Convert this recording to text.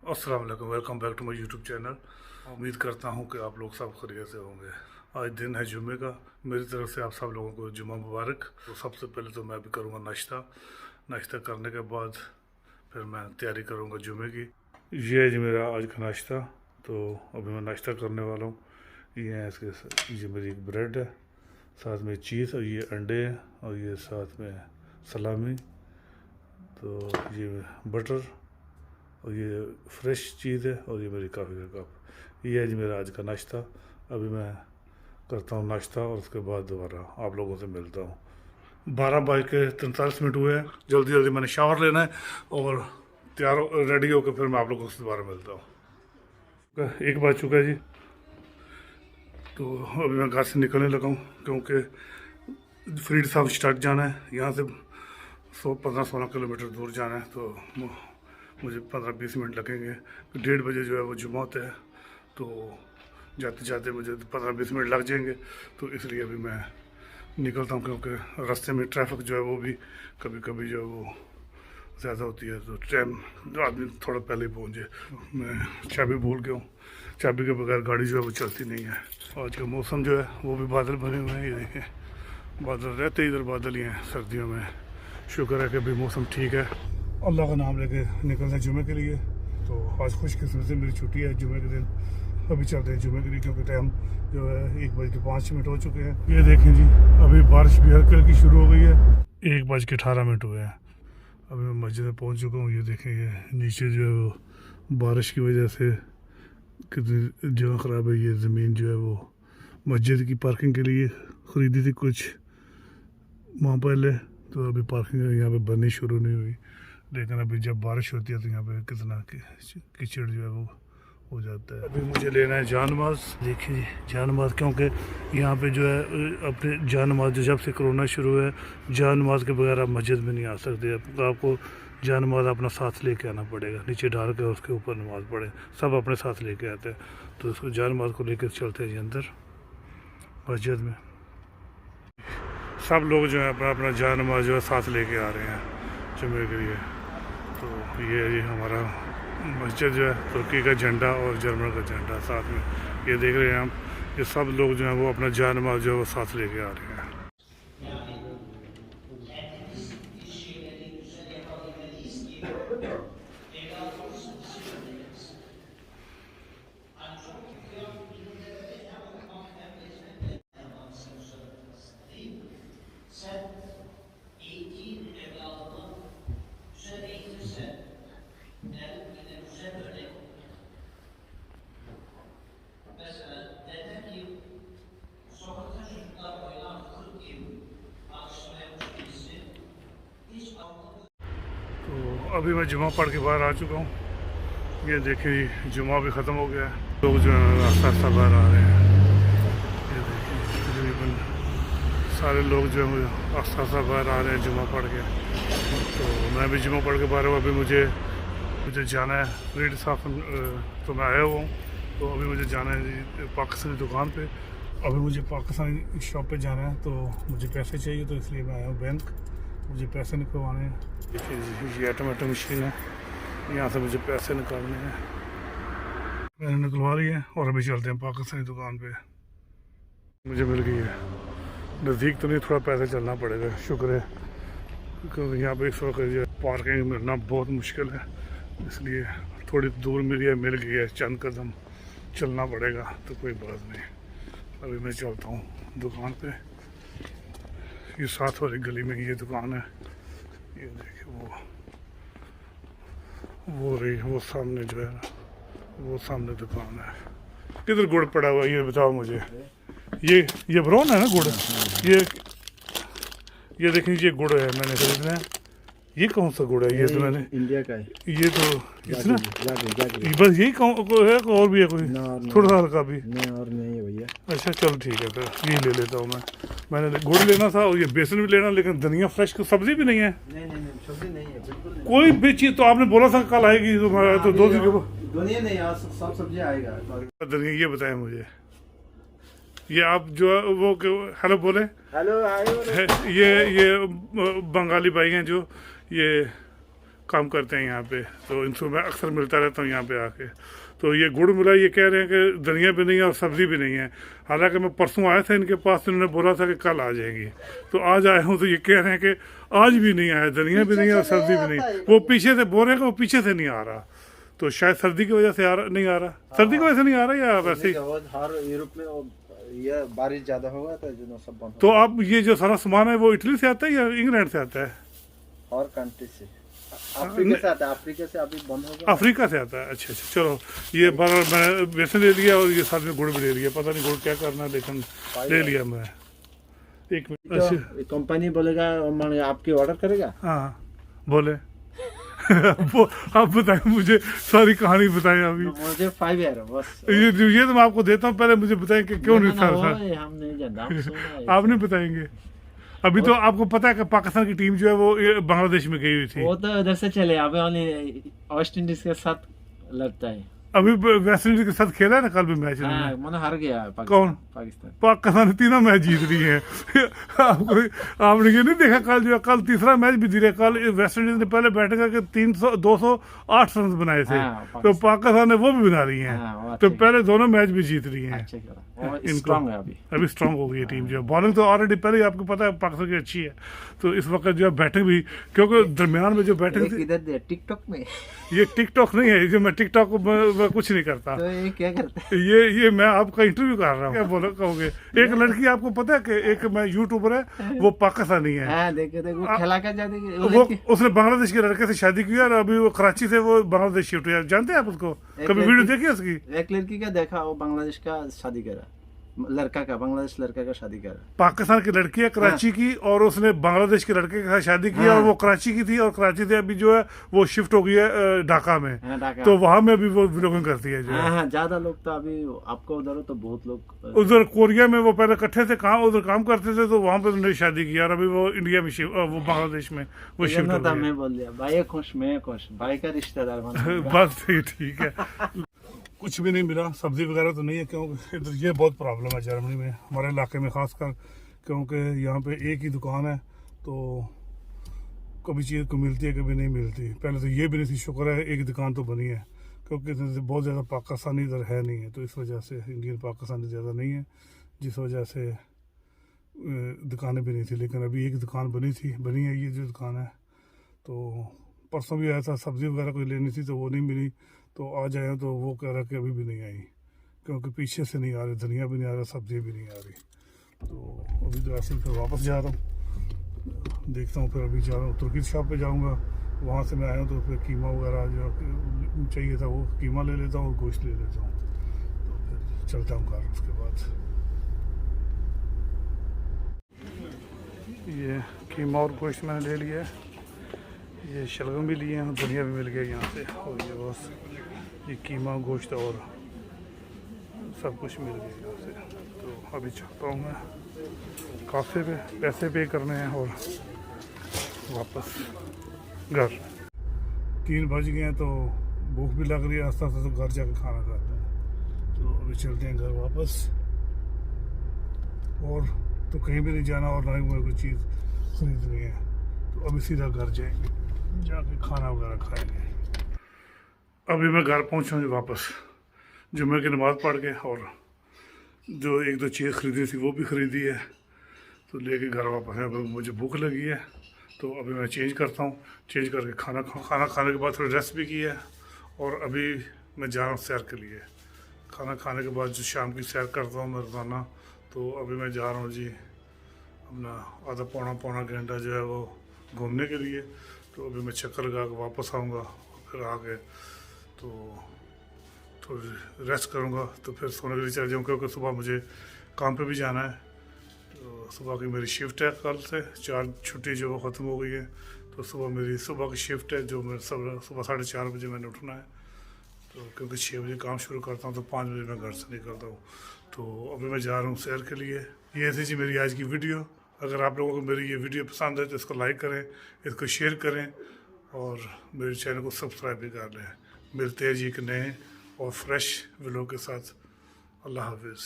अस्सलाम वालेकुम, welcome back to my YouTube channel. उम्मीद करता हूँ कि आप लोग सब खैरियत से होंगे। आज दिन है जुम्मे का। मेरी तरफ से आप सब लोगों को जुम्मा मुबारक। तो सबसे पहले तो मैं भी करूँगा नाश्ता करने के बाद फिर मैं तैयारी करूँगा जुम्मे की। ये है जी मेरा आज का नाश्ता। तो अभी मैं नाश्ता करने वाला हूँ। ये है इसके ये मेरी एक ब्रेड है, साथ में चीज़, और ये अंडे हैं, और ये साथ में सलामी, तो ये बटर, और ये फ्रेश चीज़ है, और ये मेरी कॉफ़ी का कप। ये है जी मेरा आज का नाश्ता। अभी मैं करता हूँ नाश्ता और उसके बाद दोबारा आप लोगों से मिलता हूँ। 12:43 हुए हैं। जल्दी जल्दी मैंने शावर लेना है और तैयार रेडी होकर फिर मैं आप लोगों से दोबारा मिलता हूँ। 1 बज चुका है जी। तो अभी मैं घर से निकलने लगा हूँ क्योंकि फरीद साहब स्टार्ट जाना है। यहाँ से 15-16 किलोमीटर दूर जाना है, तो मुझे 15-20 मिनट लगेंगे। 1:30 बजे जो है वो जुम्मा होता है, तो जाते जाते मुझे 15-20 मिनट लग जाएंगे। तो इसलिए अभी मैं निकलता हूँ क्योंकि रास्ते में ट्रैफिक जो है वो भी कभी कभी जो है वो ज़्यादा होती है, तो टाइम आदमी थोड़ा पहले ही पहुँचे। मैं चाबी भूल गया हूँ, चाबी के बगैर गाड़ी जो है वो चलती नहीं है। आज का मौसम जो है वो भी बादल बने हुए हैं, ये देखें बादल रहते ही इधर बादल ही हैं सर्दियों में। शुक्र है कि अभी मौसम ठीक है। अल्लाह का नाम लेके निकलते हैं जुमे के लिए। तो आज खुशकिस्मती से मेरी छुट्टी है जुमे के दिन। अभी चलते हैं जुमे के लिए क्योंकि टाइम जो है 1:05 हो चुके हैं। ये देखें जी, अभी बारिश भी हल्की हल्की शुरू हो गई है। 1:18 हुए हैं। अभी मैं मस्जिद में पहुंच चुका हूँ। ये देखें, ये नीचे जो है वो बारिश की वजह से कितनी जगह ख़राब है। ये ज़मीन जो है वो मस्जिद की पार्किंग के लिए ख़रीदी थी कुछ माह पहले, तो अभी पार्किंग यहाँ पे बननी शुरू नहीं हुई। लेकिन अभी जब बारिश होती है तो यहाँ पे कितना कीचड़ जो है वो हो जाता है। अभी मुझे लेना है जानमाज। देखिए जानमाज, क्योंकि यहाँ पे जो है अपने जानमाज जब से कोरोना शुरू है, जानमाज के बगैर आप मस्जिद में नहीं आ सकते। आपको जानमाज अपना साथ लेके आना पड़ेगा, नीचे डाल के उसके ऊपर नमाज पढ़े। सब अपने साथ लेके आते हैं, तो उसको जानमाज को लेकर चलते हैं जी अंदर मस्जिद में। सब लोग जो है अपना अपना जानमाज जो है साथ लेके आ रहे हैं जुमे के लिए। तो ये हमारा मस्जिद जो है तुर्की का झंडा और जर्मन का झंडा साथ में, ये देख रहे हैं हम। ये सब लोग जो हैं वो अपना जानमाज जो है वो साथ लेके आ रहे हैं। तो अभी मैं जुमा पढ़ के बाहर आ चुका हूँ। ये देखिए जुमा भी ख़त्म हो गया है। लोग जो है आस्ता आस्ता बाहर आ रहे हैं। ये देखिए तकरीबन सारे लोग जो है आस्ता आस्ता बाहर आ रहे हैं जुमा पढ़ के। तो मैं भी जुमा पढ़ के बाहर हूँ। अभी मुझे जाना है फरीद साहब, तो मैं आया हुआ हूँ। तो अभी मुझे जाना है पाकिस्तानी दुकान पे। अभी मुझे पाकिस्तानी शॉप पे जाना है, तो मुझे पैसे चाहिए, तो इसलिए मैं आया हूँ बैंक। मुझे पैसे निकलवाने हैं। देखिए ये ऑटोमेटिक मशीन है, यहाँ से मुझे पैसे निकालने हैं। मैंने निकलवा लिए हैं और अभी चलते हैं पाकिस्तानी दुकान पे। मुझे मिल गई है, नज़दीक तो नहीं, थोड़ा पैसे चलना पड़ेगा। शुक्र है क्योंकि यहाँ पे इस वक्त पार्किंग मिलना बहुत मुश्किल है, इसलिए थोड़ी दूर मिल गई है। चंद कदम चलना पड़ेगा, तो कोई बात नहीं। अभी मैं चलता हूँ दुकान पे। ये साथ वाली गली में ये दुकान है। ये देखिए वो सामने जो है ना, वो सामने दुकान है। किधर गुड़ पड़ा हुआ है ये बताओ मुझे। ये ब्राउन है ना गुड़। ये देखिए ये गुड़ है, मैंने खरीदना है। ये कौन सा गुड़ है? ये तो मैंने इंडिया का है। ये तो इतना जागरी बस यही है, और भी है कोई थोड़ा सा हल्का भी? नहीं और नहीं है भैया। अच्छा चलो ठीक है, फिर यही ले लेता हूँ मैं। मैंने गुड़ लेना था और ये बेसन भी लेना, लेकिन धनिया फ्रेश की सब्जी भी नहीं है। नहीं सब्जी नहीं है, बिल्कुल नहीं। कोई भी चीज़ तो आपने बोला था कल आएगी, तो 2 दिन के बाद दुनिया नहीं, आज सब सब्जी आएगा। धनिया ये बताएं मुझे। ये आप जो है वो हेलो बोले। हेलो ये बंगाली भाई हैं जो ये काम करते हैं यहाँ पे, तो इनसे मैं अक्सर मिलता रहता हूँ यहाँ पे आके। तो ये गुड़ मिला, ये कह रहे हैं कि धनिया भी नहीं है और सब्ज़ी भी नहीं है। हालांकि मैं परसों आया था इनके पास, तो इन्होंने बोला था कि कल आ जाएंगी, तो आज आया हूँ तो ये कह रहे हैं कि आज भी नहीं आया, धनिया भी नहीं है और सब्ज़ी भी नहीं। वो पीछे से बोल रहे हैं कि वो पीछे से नहीं आ रहा, तो शायद सर्दी की वजह से नहीं आ रहा, सर्दी की वजह से नहीं आ रहा या वैसे ही। हर यूरोप में ये बारिश ज्यादा होगा तो जो सब बंद तो अब ये जो सारा सामान है वो इटली से आता है या इंग्लैंड से आता है? और कंट्री से, अफ्रीका से आता है, अफ्रीका से अभी बंद होगा। अफ्रीका से आता है, अच्छा अच्छा। चलो ये बार मैं बेसन ले लिया और ये साथ में गुड़ भी ले लिया, पता नहीं गुड़ क्या करना है, लेकिन ले लिया मैं। एक मिनट। अच्छा कंपनी बोलेगा मैंने आपकी ऑर्डर करेगा। हाँ बोले। वो आप बताएं, मुझे सारी कहानी बताएं अभी। मुझे 5 ईयर बस। ये तो मैं आपको देता हूँ, पहले मुझे बताएं कि क्यों नहीं था। हम नहीं जानते, आप नहीं बताएंगे? अभी तो आपको पता है कि पाकिस्तान की टीम जो है वो बांग्लादेश में गई हुई थी। वो तो उधर से चले, अभी ओनली वेस्ट इंडीज के साथ लड़ता है। अभी वेस्ट इंडीज के साथ खेला है ना कल भी मैच। हाँ, मैंने हार गया कौन? पाकिस्तान। पाकिस्तान तीनों मैच जीत रही है। आपने ये नहीं देखा कल जो कल तीसरा मैच भी जीते? कल वेस्ट इंडीज ने पहले बैटिंग करके 208 रन बनाए थे। हाँ, तो पाकिस्तान ने वो भी बना रही है। हाँ, तो पहले दोनों मैच भी जीत रही है। स्ट्रांग है अभी स्ट्रांग हो गई है टीम जो है। बॉलिंग तो ऑलरेडी पहले ही आपको पता है पाकिस्तान की अच्छी है, तो इस वक्त जो है बैटिंग भी, क्योंकि दरमियान में जो बैटिंग थी। इधर टिकटॉक में ये टिकटॉक नहीं है, जो मैं टिकटॉक में कुछ नहीं करता। तो ये क्या करता है? ये मैं आपका इंटरव्यू कर रहा हूँ, क्या बोलो कहोगे? एक लड़की आपको पता है कि एक मैं यूट्यूबर है, वो पाकिस्तानी है। हाँ, देखो खेला का जाती वो उसने बांग्लादेश के लड़के से शादी की और अभी वो कराची से वो बांग्लादेश शिफ्ट हुआ। जानते हैं आप उसको? कभी वीडियो देखी उसकी? एक लड़की का देखा, वो बांग्लादेश का शादी करा, लड़का का, बांग्लादेश लड़का का शादी करा। पाकिस्तान की लड़की है कराची की, और उसने बांग्लादेश के लड़के के साथ शादी की। और वो कराची की थी, और कराची से अभी जो है वो शिफ्ट हो गई है ढाका में। तो वहां में अभी वो व्लॉगिंग करती है जो है। हाँ, ज्यादा लोग तो अभी आपको उधर हो तो बहुत लोग उधर कोरिया में वो पहले इकट्ठे से उधर काम करते थे, तो वहां पे उन्होंने शादी की। और अभी वो इंडिया में वो बांग्लादेश में वो शिफ्ट हो गई। मैं बोल दिया भाई खुश, मैं खुश, भाई का रिश्तेदार बस ठीक है। कुछ भी नहीं मिला, सब्जी वगैरह तो नहीं है, क्योंकि इधर ये बहुत प्रॉब्लम है जर्मनी में, हमारे इलाके में खासकर, क्योंकि यहाँ पे एक ही दुकान है, तो कभी चीज़ को मिलती है कभी नहीं मिलती। पहले तो ये भी नहीं थी, शुक्र है एक दुकान तो बनी है, क्योंकि बहुत ज़्यादा पाकिस्तानी इधर है नहीं है, तो इस वजह से इंडियन पाकिस्तानी ज़्यादा नहीं है, जिस वजह से दुकानें भी नहीं थी। लेकिन अभी एक दुकान बनी है ये जो दुकान है। तो परसों भी आया था, सब्ज़ी वगैरह कोई लेनी थी तो वो नहीं मिली, तो आज आया तो वो कह रहा कि अभी भी नहीं आई, क्योंकि पीछे से नहीं आ रही, धनिया भी नहीं आ रहा, सब्ज़ी भी नहीं आ रही। तो अभी तो ऐसे ही फिर वापस जा रहा हूँ, देखता हूँ। फिर अभी जा रहा हूँ तुर्की शॉप पे जाऊँगा, वहाँ से मैं आया हूँ तो फिर कीमा वगैरह जो चाहिए था वो कीमा ले लेता हूँ और गोश्त ले लेता हूँ, तो फिर चलता हूँ घर। उसके बाद ये कीमा और गोश्त मैंने ले लिया है, ये शलगम भी लिए हैं, धनिया भी मिल गया यहाँ से, और ये बस ये कीमा गोश्त और सब कुछ मिल गया यहाँ से। तो अभी चलता हूँ मैं काफ़े पे, पैसे पे करने हैं और वापस घर। 3 बज गए हैं तो भूख भी लग रही है आस्ता आस्ता, तो घर जाकर खाना खाते हैं। तो अभी चलते हैं घर वापस, और तो कहीं भी नहीं जाना और ना ही मुझे कोई चीज़ खरीदनी है, तो अभी सीधा घर जाएंगे, जाके खाना वगैरह खाएंगे। अभी मैं घर पहुंचा हूँ वापस, जुम्मे की नमाज़ पढ़ के, और जो 1-2 चीज़ खरीदी थी वो भी ख़रीदी है, तो लेके घर वापस है। मुझे भूख लगी है, तो अभी मैं चेंज करता हूँ, चेंज करके खाना खाने के बाद थोड़ी रेस्ट भी की है, और अभी मैं जा रहा हूँ सैर के लिए। खाना खाने के बाद जो शाम की सैर करता हूँ मैं रोज़ाना, तो अभी मैं जा रहा हूँ जी अपना आधा पौना घंटा जो है वो घूमने के लिए। तो अभी मैं चक्कर लगा के वापस आऊँगा, फिर आके तो थोड़ी रेस्ट करूँगा, तो फिर सोने के लिए चल जाऊँ, क्योंकि सुबह मुझे काम पे भी जाना है। तो सुबह की मेरी शिफ्ट है, कल से 4 छुट्टी जो वो ख़त्म हो गई है, तो सुबह मेरी सुबह की शिफ्ट है, जो मैं सुबह 4:30 बजे मैंने उठना है। तो क्योंकि 6 बजे काम शुरू करता हूँ, तो 5 बजे मैं घर से निकलता हूँ। तो अभी मैं जा रहा हूँ सैर के लिए। ये थी जी मेरी आज की वीडियो। अगर आप लोगों को मेरी ये वीडियो पसंद है तो इसको लाइक करें, इसको शेयर करें, और मेरे चैनल को सब्सक्राइब भी कर लें। मिलते हैं जी एक नए और फ्रेश व्लॉग के साथ। अल्लाह हाफिज़।